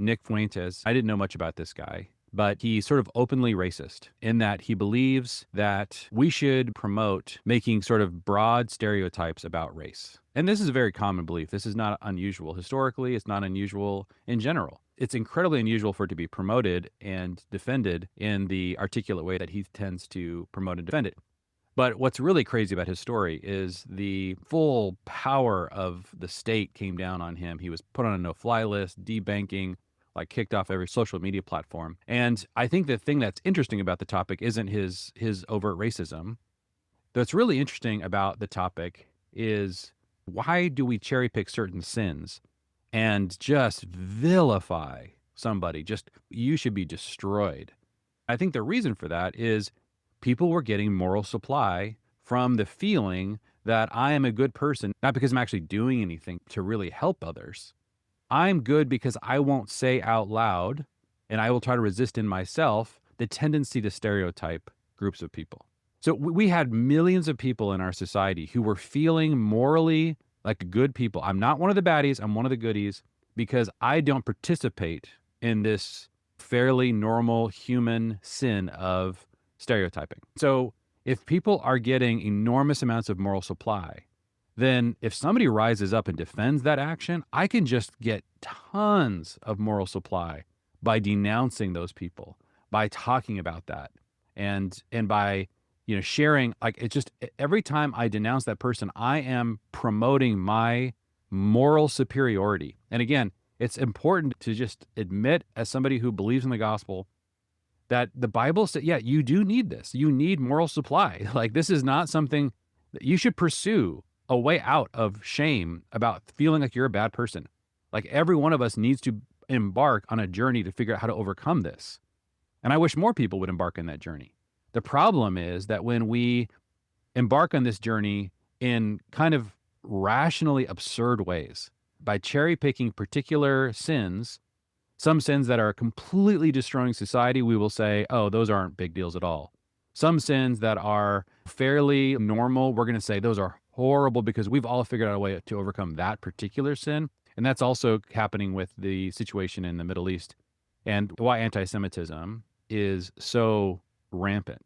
Nick Fuentes. I didn't know much about this guy, but he's sort of openly racist in that he believes that we should promote making sort of broad stereotypes about race. And this is a very common belief. This is not unusual historically. It's not unusual in general. It's incredibly unusual for it to be promoted and defended in the articulate way that he tends to promote and defend it. But what's really crazy about his story is the full power of the state came down on him. He was put on a no-fly list, debanking, like kicked off every social media platform. And I think the thing that's interesting about the topic isn't his overt racism. What's really interesting about the topic is why do we cherry pick certain sins and just vilify somebody? Just you should be destroyed. I think the reason for that is people were getting moral supply from the feeling that I am a good person, not because I'm actually doing anything to really help others. I'm good because I won't say out loud, and I will try to resist in myself the tendency to stereotype groups of people. So we had millions of people in our society who were feeling morally like good people. I'm not one of the baddies, I'm one of the goodies because I don't participate in this fairly normal human sin of stereotyping. So if people are getting enormous amounts of moral supply, then if somebody rises up and defends that action, I can just get tons of moral supply by denouncing those people, by talking about that, and by sharing. Like, it's just every time I denounce that person, I am promoting my moral superiority. And again, it's important to just admit, as somebody who believes in the gospel, that the Bible said, yeah, you do need this. You need moral supply. Like, this is not something that you should pursue a way out of shame about feeling like you're a bad person. Like, every one of us needs to embark on a journey to figure out how to overcome this. And I wish more people would embark on that journey. The problem is that when we embark on this journey in kind of rationally absurd ways, by cherry picking particular sins, some sins that are completely destroying society, we will say, oh, those aren't big deals at all. Some sins that are fairly normal, we're going to say those are horrible because we've all figured out a way to overcome that particular sin. And that's also happening with the situation in the Middle East and why anti-Semitism is so rampant.